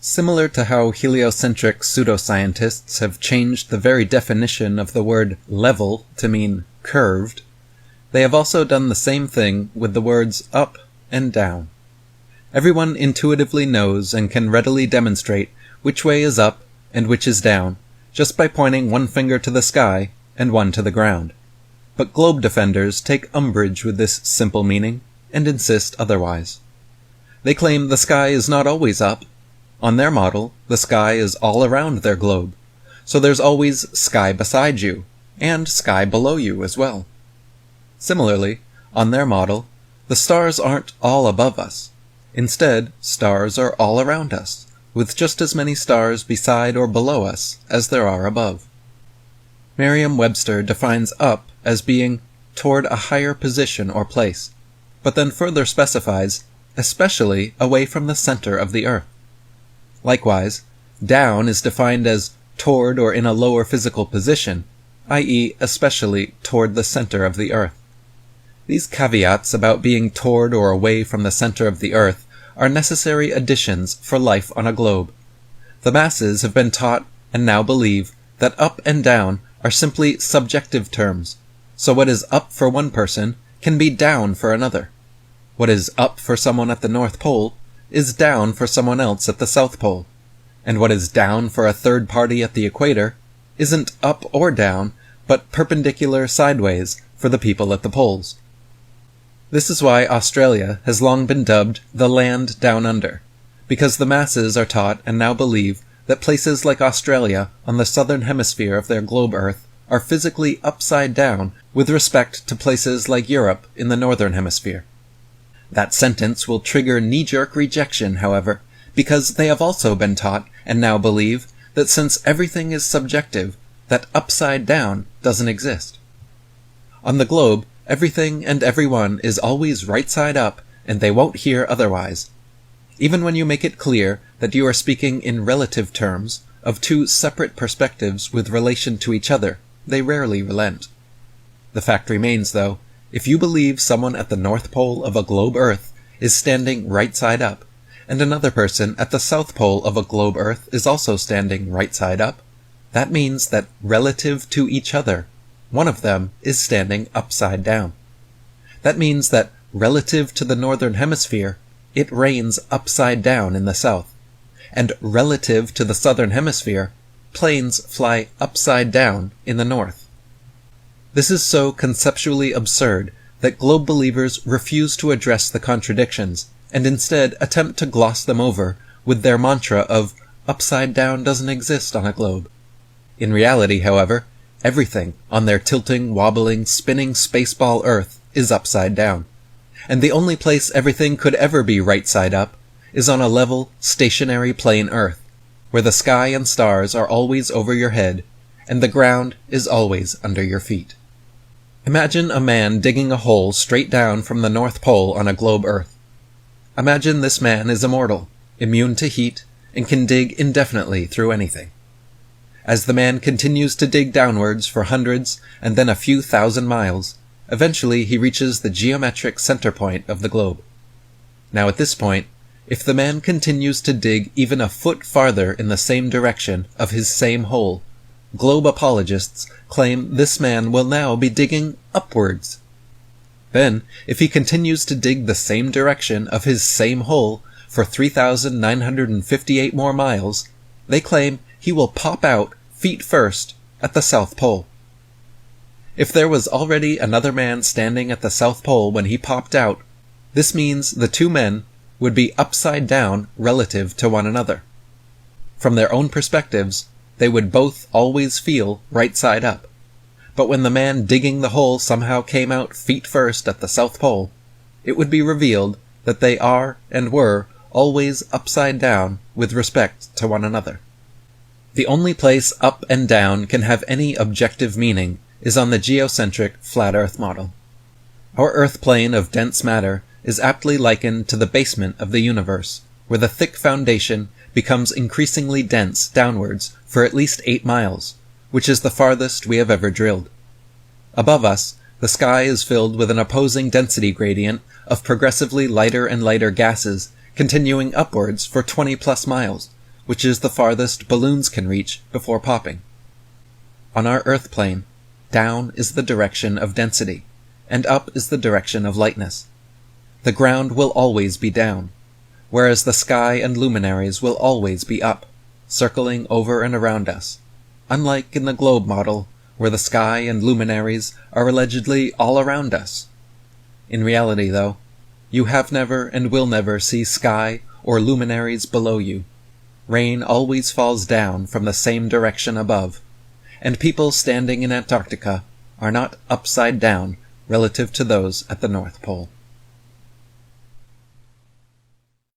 Similar to how heliocentric pseudoscientists have changed the very definition of the word level to mean curved, they have also done the same thing with the words up and down. Everyone intuitively knows and can readily demonstrate which way is up and which is down, just by pointing one finger to the sky and one to the ground. But globe defenders take umbrage with this simple meaning and insist otherwise. They claim the sky is not always up. On their model, the sky is all around their globe, so there's always sky beside you, and sky below you as well. Similarly, on their model, the stars aren't all above us. Instead, stars are all around us, with just as many stars beside or below us as there are above. Merriam-Webster defines up as being toward a higher position or place, but then further specifies, especially away from the center of the earth. Likewise, down is defined as toward or in a lower physical position, i.e., especially toward the center of the earth. These caveats about being toward or away from the center of the earth are necessary additions for life on a globe. The masses have been taught and now believe that up and down are simply subjective terms, so what is up for one person can be down for another. What is up for someone at the North Pole is down for someone else at the South Pole, and what is down for a third party at the equator isn't up or down, but perpendicular sideways for the people at the poles. This is why Australia has long been dubbed the land down under, because the masses are taught and now believe that places like Australia on the southern hemisphere of their globe Earth are physically upside down with respect to places like Europe in the northern hemisphere. That sentence will trigger knee-jerk rejection, however, because they have also been taught and now believe that since everything is subjective, that upside down doesn't exist. On the globe, everything and everyone is always right side up, and they won't hear otherwise. Even when you make it clear that you are speaking in relative terms of two separate perspectives with relation to each other, they rarely relent. The fact remains, though, if you believe someone at the North Pole of a globe Earth is standing right side up, and another person at the South Pole of a globe Earth is also standing right side up, that means that relative to each other, one of them is standing upside down. That means that relative to the northern hemisphere, it rains upside down in the south, and relative to the southern hemisphere, planes fly upside down in the north. This is so conceptually absurd that globe believers refuse to address the contradictions, and instead attempt to gloss them over with their mantra of upside down doesn't exist on a globe. In reality, however, everything on their tilting, wobbling, spinning spaceball Earth is upside down, and the only place everything could ever be right side up is on a level, stationary plane Earth, where the sky and stars are always over your head, and the ground is always under your feet. Imagine a man digging a hole straight down from the North Pole on a globe Earth. Imagine this man is immortal, immune to heat, and can dig indefinitely through anything. As the man continues to dig downwards for hundreds and then a few thousand miles, eventually he reaches the geometric center point of the globe. Now at this point, if the man continues to dig even a foot farther in the same direction of his same hole, globe apologists claim this man will now be digging upwards. Then, if he continues to dig the same direction of his same hole for 3,958 more miles, they claim he will pop out feet first at the South Pole. If there was already another man standing at the South Pole when he popped out, this means the two men would be upside down relative to one another. From their own perspectives, they would both always feel right side up. But when the man digging the hole somehow came out feet first at the South Pole, it would be revealed that they are and were always upside down with respect to one another. The only place up and down can have any objective meaning is on the geocentric flat Earth model. Our Earth plane of dense matter is aptly likened to the basement of the universe, where the thick foundation becomes increasingly dense downwards for at least 8 miles, which is the farthest we have ever drilled. Above us, the sky is filled with an opposing density gradient of progressively lighter and lighter gases continuing upwards for 20 plus miles, which is the farthest balloons can reach before popping. On our Earth plane, down is the direction of density, and up is the direction of lightness. The ground will always be down, whereas the sky and luminaries will always be up, circling over and around us, unlike in the globe model, where the sky and luminaries are allegedly all around us. In reality, though, you have never and will never see sky or luminaries below you. Rain always falls down from the same direction above, and people standing in Antarctica are not upside down relative to those at the North Pole.